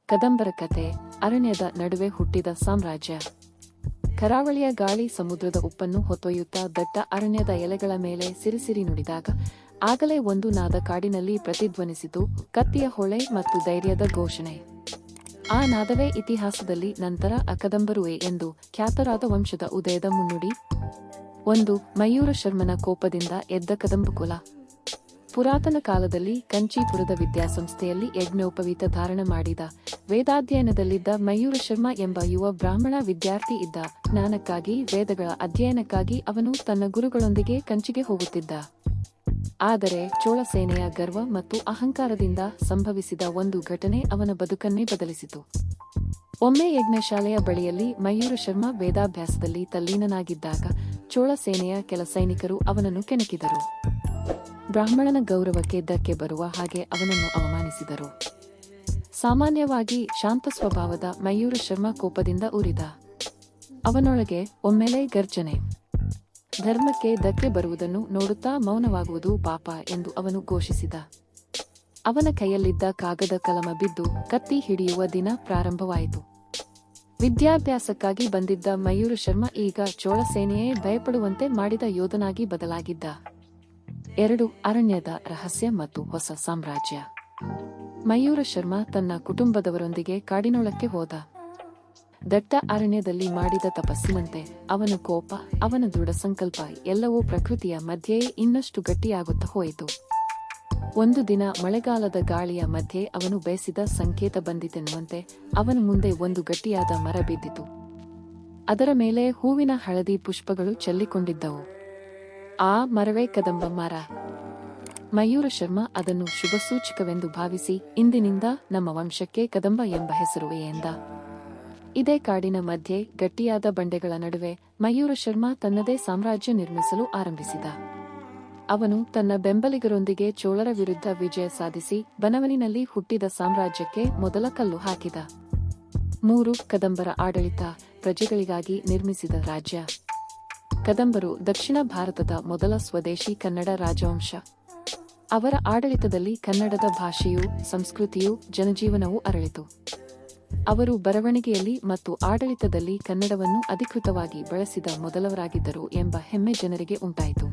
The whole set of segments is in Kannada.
ಕದಂಬರ ಕತೆ ಅರಣ್ಯದ ನಡುವೆ ಹುಟ್ಟಿದ ಸಾಮ್ರಾಜ್ಯ. ಕರಾವಳಿಯ ಗಾಳಿ ಸಮುದ್ರದ ಉಪ್ಪನ್ನು ಹೊತ್ತೊಯ್ಯುತ್ತಾ ದಟ್ಟ ಅರಣ್ಯದ ಎಲೆಗಳ ಮೇಲೆ ಸಿರಿಸಿರಿ ನುಡಿದಾಗ ಆಗಲೇ ಒಂದು ನಾದ ಕಾಡಿನಲ್ಲಿ ಪ್ರತಿಧ್ವನಿಸಿತು, ಕತ್ತಿಯ ಹೊಳೆ ಮತ್ತು ಧೈರ್ಯದ ಘೋಷಣೆ. ಆ ನಾದವೇ ಇತಿಹಾಸದಲ್ಲಿ ನಂತರ ಅಕದಂಬರುವೆ ಎಂದು ಖ್ಯಾತರಾದ ವಂಶದ ಉದಯದ ಮುನ್ನುಡಿ. ಒಂದು ಮಯೂರ ಶರ್ಮನ ಕೋಪದಿಂದ ಎದ್ದ ಕದಂಬಕುಲ. ಪುರಾತನ ಕಾಲದಲ್ಲಿ ಕಂಚೀಪುರದ ವಿದ್ಯಾಸಂಸ್ಥೆಯಲ್ಲಿ ಯಜ್ಞೋಪವೀತ ಧಾರಣ ಮಾಡಿದ ವೇದಾಧ್ಯಯನದಲ್ಲಿದ್ದ ಮಯೂರ ಶರ್ಮ ಎಂಬ ಯುವ ಬ್ರಾಹ್ಮಣ ವಿದ್ಯಾರ್ಥಿ ಇದ್ದ. ಜ್ಞಾನಕ್ಕಾಗಿ, ವೇದಗಳ ಅಧ್ಯಯನಕ್ಕಾಗಿ ಅವನು ತನ್ನ ಗುರುಗಳೊಂದಿಗೆ ಕಂಚಿಗೆ ಹೋಗುತ್ತಿದ್ದ. ಆದರೆ ಚೋಳ ಸೇನೆಯ ಗರ್ವ ಮತ್ತು ಅಹಂಕಾರದಿಂದ ಸಂಭವಿಸಿದ ಒಂದು ಘಟನೆ ಅವನ ಬದುಕನ್ನೇ ಬದಲಿಸಿತು. ಒಮ್ಮೆ ಯಜ್ಞಶಾಲೆಯ ಬಳಿಯಲ್ಲಿ ಮಯೂರ ಶರ್ಮ ವೇದಾಭ್ಯಾಸದಲ್ಲಿ ತಲ್ಲೀನನಾಗಿದ್ದಾಗ ಚೋಳ ಸೇನೆಯ ಕೆಲ ಸೈನಿಕರು ಅವನನ್ನು ಕೆಣಕಿದರು. ಬ್ರಾಹ್ಮಣನ ಗೌರವಕ್ಕೆ ಧಕ್ಕೆ ಬರುವ ಹಾಗೆ ಅವನನ್ನು ಅವಮಾನಿಸಿದರು. ಸಾಮಾನ್ಯವಾಗಿ ಶಾಂತ ಸ್ವಭಾವದ ಮಯೂರ ಶರ್ಮ ಕೋಪದಿಂದ ಉರಿದ. ಅವನೊಳಗೆ ಒಮ್ಮೆಲೆ ಗರ್ಜನೆ. ಧರ್ಮಕ್ಕೆ ಧಕ್ಕೆ ಬರುವುದನ್ನು ನೋಡುತ್ತಾ ಮೌನವಾಗುವುದು ಪಾಪ ಎಂದು ಅವನು ಘೋಷಿಸಿದ. ಅವನ ಕೈಯಲ್ಲಿದ್ದ ಕಾಗದ ಕಲಮ ಬಿದ್ದು ಕತ್ತಿ ಹಿಡಿಯುವ ದಿನ ಪ್ರಾರಂಭವಾಯಿತು. ವಿದ್ಯಾಭ್ಯಾಸಕ್ಕಾಗಿ ಬಂದಿದ್ದ ಮಯೂರ ಶರ್ಮ ಈಗ ಚೋಳ ಸೇನೆಯೇ ಭಯಪಡುವಂತೆ ಮಾಡಿದ ಯೋಧನಾಗಿ ಬದಲಾಗಿದ್ದ. 2. ಅರಣ್ಯದ ರಹಸ್ಯ ಮತ್ತು ಹೊಸ ಸಾಮ್ರಾಜ್ಯ. ಮಯೂರ ಶರ್ಮ ತನ್ನ ಕುಟುಂಬದವರೊಂದಿಗೆ ಕಾಡಿನೊಳಕ್ಕೆ ಹೋದ. ದಟ್ಟ ಅರಣ್ಯದಲ್ಲಿ ಮಾಡಿದ ತಪಸ್ಸಿನಂತೆ ಅವನ ಕೋಪ, ಅವನ ದೃಢ ಸಂಕಲ್ಪ ಎಲ್ಲವೂ ಪ್ರಕೃತಿಯ ಮಧ್ಯೆಯೇ ಇನ್ನಷ್ಟು ಗಟ್ಟಿಯಾಗುತ್ತಾ ಹೋಯಿತು. ಒಂದು ದಿನ ಮಳೆಗಾಲದ ಗಾಳಿಯ ಮಧ್ಯೆ ಅವನು ಬಯಸಿದ ಸಂಕೇತ ಬಂದಿತೆನ್ನುವಂತೆ ಅವನ ಮುಂದೆ ಒಂದು ಗಟ್ಟಿಯಾದ ಮರ ಬಿದ್ದಿತು. ಅದರ ಮೇಲೆ ಹೂವಿನ ಹಳದಿ ಪುಷ್ಪಗಳು ಚೆಲ್ಲಿಕೊಂಡಿದ್ದವು. ಆ ಮರವೇ ಕದಂಬ ಮರ. ಮಯೂರ ಶರ್ಮ ಅದನ್ನು ಶುಭಸೂಚಕವೆಂದು ಭಾವಿಸಿ, ಇಂದಿನಿಂದ ನಮ್ಮ ವಂಶಕ್ಕೆ ಕದಂಬ ಎಂಬ ಹೆಸರುವೆ ಎಂದ. ಇದೇ ಕಾಡಿನ ಮಧ್ಯೆ ಗಟ್ಟಿಯಾದ ಬಂಡೆಗಳ ನಡುವೆ ಮಯೂರ ಶರ್ಮ ತನ್ನದೇ ಸಾಮ್ರಾಜ್ಯ ನಿರ್ಮಿಸಲು ಆರಂಭಿಸಿದ. ಅವನು ತನ್ನ ಬೆಂಬಲಿಗರೊಂದಿಗೆ ಚೋಳರ ವಿರುದ್ಧ ವಿಜಯ ಸಾಧಿಸಿ ಬನವನಿನಲ್ಲಿ ಹುಟ್ಟಿದ ಸಾಮ್ರಾಜ್ಯಕ್ಕೆ ಮೊದಲ ಕಲ್ಲು ಹಾಕಿದ. 3. ಕದಂಬರ ಆಡಳಿತ, ಪ್ರಜೆಗಳಿಗಾಗಿ ನಿರ್ಮಿಸಿದ ರಾಜ್ಯ. ಕದಂಬರು ದಕ್ಷಿಣ ಭಾರತದ ಮೊದಲ ಸ್ವದೇಶಿ ಕನ್ನಡ ರಾಜವಂಶ. ಅವರ ಆಡಳಿತದಲ್ಲಿ ಕನ್ನಡದ ಭಾಷೆಯೂ ಸಂಸ್ಕೃತಿಯೂ ಜನಜೀವನವೂ ಅರಳಿತು. ಅವರು ಬರವಣಿಗೆಯಲ್ಲಿ ಮತ್ತು ಆಡಳಿತದಲ್ಲಿ ಕನ್ನಡವನ್ನು ಅಧಿಕೃತವಾಗಿ ಬಳಸಿದ ಮೊದಲವರಾಗಿದ್ದರು ಎಂಬ ಹೆಮ್ಮೆ ಜನರಿಗೆ ಉಂಟಾಯಿತು.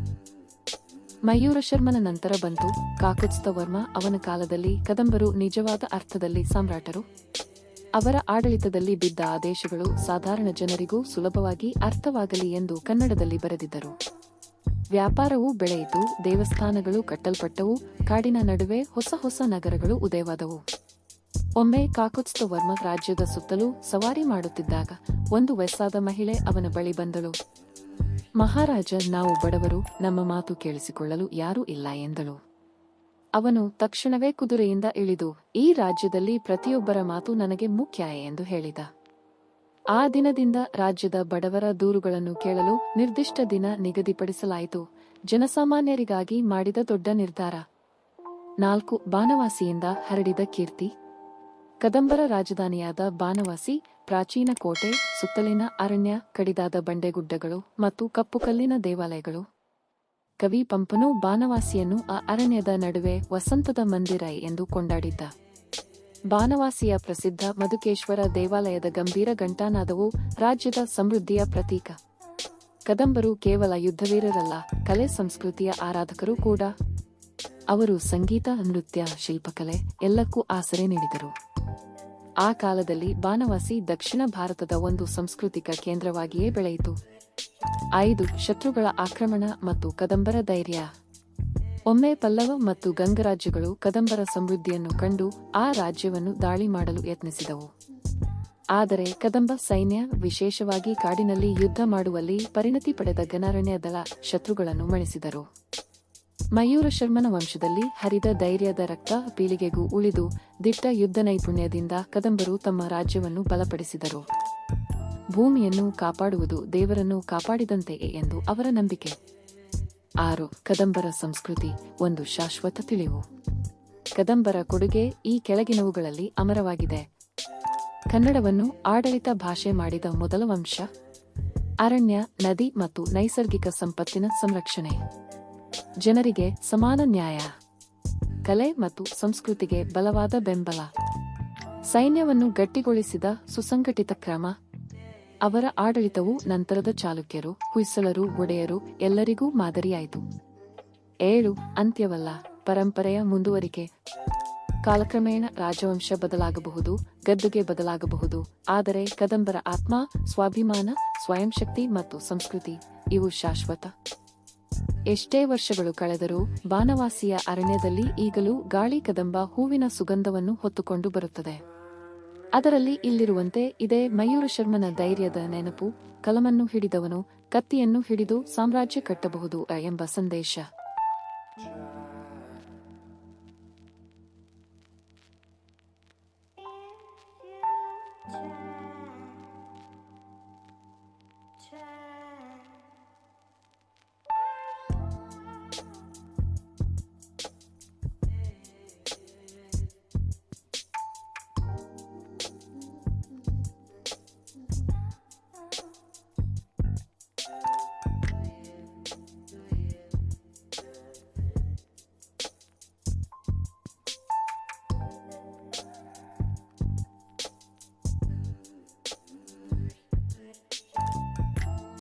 ಮಯೂರ ಶರ್ಮನ ನಂತರ ಬಂತು ಕಾಕುತ್ಸ್ಥವರ್ಮ. ಅವನ ಕಾಲದಲ್ಲಿ ಕದಂಬರು ನಿಜವಾದ ಅರ್ಥದಲ್ಲಿ ಸಾಮ್ರಾಟರು. ಅವರ ಆಡಳಿತದಲ್ಲಿ ಬಿದ್ದ ಆದೇಶಗಳು ಸಾಧಾರಣ ಜನರಿಗೂ ಸುಲಭವಾಗಿ ಅರ್ಥವಾಗಲಿ ಎಂದು ಕನ್ನಡದಲ್ಲಿ ಬರೆದಿದ್ದರು. ವ್ಯಾಪಾರವೂ ಬೆಳೆಯಿತು, ದೇವಸ್ಥಾನಗಳು ಕಟ್ಟಲ್ಪಟ್ಟವು, ಕಾಡಿನ ನಡುವೆ ಹೊಸ ಹೊಸ ನಗರಗಳು ಉದಯವಾದವು. ಒಮ್ಮೆ ಕಾಕುತ್ಸ್ಥವರ್ಮ ರಾಜ್ಯದ ಸುತ್ತಲೂ ಸವಾರಿ ಮಾಡುತ್ತಿದ್ದಾಗ ಒಂದು ವಯಸ್ಸಾದ ಮಹಿಳೆ ಅವನ ಬಳಿ ಬಂದಳು. ಮಹಾರಾಜ, ನಾವು ಬಡವರು, ನಮ್ಮ ಮಾತು ಕೇಳಿಸಿಕೊಳ್ಳಲು ಯಾರೂ ಇಲ್ಲ ಎಂದಳು. ಅವನು ತಕ್ಷಣವೇ ಕುದುರೆಯಿಂದ ಇಳಿದು, ಈ ರಾಜ್ಯದಲ್ಲಿ ಪ್ರತಿಯೊಬ್ಬರ ಮಾತು ನನಗೆ ಮುಖ್ಯ ಎಂದು ಹೇಳಿದ. ಆ ದಿನದಿಂದ ರಾಜ್ಯದ ಬಡವರ ದೂರುಗಳನ್ನು ಕೇಳಲು ನಿರ್ದಿಷ್ಟ ದಿನ ನಿಗದಿಪಡಿಸಲಾಯಿತು. ಜನಸಾಮಾನ್ಯರಿಗಾಗಿ ಮಾಡಿದ ದೊಡ್ಡ ನಿರ್ಧಾರ. 4. ಬಾನವಾಸಿಯಿಂದ ಹರಡಿದ ಕೀರ್ತಿ. ಕದಂಬರ ರಾಜಧಾನಿಯಾದ ಬಾನವಾಸಿ ಪ್ರಾಚೀನ ಕೋಟೆ, ಸುತ್ತಲಿನ ಅರಣ್ಯ, ಕಡಿದಾದ ಬಂಡೆಗುಡ್ಡಗಳು ಮತ್ತು ಕಪ್ಪುಕಲ್ಲಿನ ದೇವಾಲಯಗಳು. ಕವಿ ಪಂಪನು ಬಾನವಾಸಿಯನ್ನು ಆ ಅರಣ್ಯದ ನಡುವೆ ವಸಂತದ ಮಂದಿರ ಎಂದು ಕೊಂಡಾಡಿದ್ದ. ಬಾನವಾಸಿಯ ಪ್ರಸಿದ್ಧ ಮಧುಕೇಶ್ವರ ದೇವಾಲಯದ ಗಂಭೀರ ಘಂಟಾನಾದವು ರಾಜ್ಯದ ಸಮೃದ್ಧಿಯ ಪ್ರತೀಕ. ಕದಂಬರು ಕೇವಲ ಯುದ್ಧವೀರರಲ್ಲ, ಕಲೆ ಸಂಸ್ಕೃತಿಯ ಆರಾಧಕರು ಕೂಡ. ಅವರು ಸಂಗೀತ, ನೃತ್ಯ, ಶಿಲ್ಪಕಲೆ ಎಲ್ಲಕ್ಕೂ ಆಸರೆ ನೀಡಿದರು. ಆ ಕಾಲದಲ್ಲಿ ಬಾನವಾಸಿ ದಕ್ಷಿಣ ಭಾರತದ ಒಂದು ಸಾಂಸ್ಕೃತಿಕ ಕೇಂದ್ರವಾಗಿಯೇ ಬೆಳೆಯಿತು. 5. ಶತ್ರುಗಳ ಆಕ್ರಮಣ ಮತ್ತು ಕದಂಬರ ಧೈರ್ಯ. ಒಮ್ಮೆ ಪಲ್ಲವ ಮತ್ತು ಗಂಗರಾಜ್ಯಗಳು ಕದಂಬರ ಸಮೃದ್ಧಿಯನ್ನು ಕಂಡು ಆ ರಾಜ್ಯವನ್ನು ದಾಳಿ ಮಾಡಲು ಯತ್ನಿಸಿದವು. ಆದರೆ ಕದಂಬ ಸೈನ್ಯ, ವಿಶೇಷವಾಗಿ ಕಾಡಿನಲ್ಲಿ ಯುದ್ಧ ಮಾಡುವಲ್ಲಿ ಪರಿಣತಿ ಪಡೆದ ಗನಾರಣ್ಯ ದಳ ಶತ್ರುಗಳನ್ನು ಮಣಿಸಿದರು. ಮಯೂರ ಶರ್ಮನ ವಂಶದಲ್ಲಿ ಹರಿದ ಧೈರ್ಯದ ರಕ್ತ ಪೀಳಿಗೆಗೂ ಉಳಿದು ದಿಟ್ಟ ಯುದ್ಧ ನೈಪುಣ್ಯದಿಂದ ಕದಂಬರು ತಮ್ಮ ರಾಜ್ಯವನ್ನು ಬಲಪಡಿಸಿದರು. ಭೂಮಿಯನ್ನು ಕಾಪಾಡುವುದು ದೇವರನ್ನು ಕಾಪಾಡಿದಂತೆಯೇ ಎಂದು ಅವರ ನಂಬಿಕೆ. 6. ಕದಂಬರ ಸಂಸ್ಕೃತಿ, ಒಂದು ಶಾಶ್ವತ ತಿಳಿವು. ಕದಂಬರ ಕೊಡುಗೆ ಈ ಕೆಳಗಿನವುಗಳಲ್ಲಿ ಅಮರವಾಗಿದೆ. ಕನ್ನಡವನ್ನು ಆಡಳಿತ ಭಾಷೆ ಮಾಡಿದ ಮೊದಲ ವಂಶ. ಅರಣ್ಯ, ನದಿ ಮತ್ತು ನೈಸರ್ಗಿಕ ಸಂಪತ್ತಿನ ಸಂರಕ್ಷಣೆ. ಜನರಿಗೆ ಸಮಾನ ನ್ಯಾಯ. ಕಲೆ ಮತ್ತು ಸಂಸ್ಕೃತಿಗೆ ಬಲವಾದ ಬೆಂಬಲ. ಸೈನ್ಯವನ್ನು ಗಟ್ಟಿಗೊಳಿಸಿದ ಸುಸಂಘಟಿತ ಕ್ರಮ. ಅವರ ಆಡಳಿತವು ನಂತರದ ಚಾಲುಕ್ಯರು, ಹೊಯ್ಸಳರು, ಒಡೆಯರು ಎಲ್ಲರಿಗೂ ಮಾದರಿಯಾಯಿತು. 7. ಅಂತ್ಯವಲ್ಲ, ಪರಂಪರೆಯ ಮುಂದುವರಿಕೆ. ಕಾಲಕ್ರಮೇಣ ರಾಜವಂಶ ಬದಲಾಗಬಹುದು, ಗದ್ದುಗೆ ಬದಲಾಗಬಹುದು, ಆದರೆ ಕದಂಬರ ಆತ್ಮ, ಸ್ವಾಭಿಮಾನ, ಸ್ವಯಂಶಕ್ತಿ ಮತ್ತು ಸಂಸ್ಕೃತಿ ಇವು ಶಾಶ್ವತ. ಎಷ್ಟೇ ವರ್ಷಗಳು ಕಳೆದರೂ ಬಾನವಾಸಿಯ ಅರಣ್ಯದಲ್ಲಿ ಈಗಲೂ ಗಾಳಿ ಕದಂಬ ಹೂವಿನ ಸುಗಂಧವನ್ನು ಹೊತ್ತುಕೊಂಡು ಬರುತ್ತದೆ. ಅದರಲ್ಲಿ ಇಲ್ಲಿರುವಂತೆ ಇದೇ ಮಯೂರಶರ್ಮನ ಧೈರ್ಯದ ನೆನಪು, ಕಲಮನ್ನು ಹಿಡಿದವನು ಕತ್ತಿಯನ್ನು ಹಿಡಿದು ಸಾಮ್ರಾಜ್ಯ ಕಟ್ಟಬಹುದು ಎಂಬ ಸಂದೇಶ.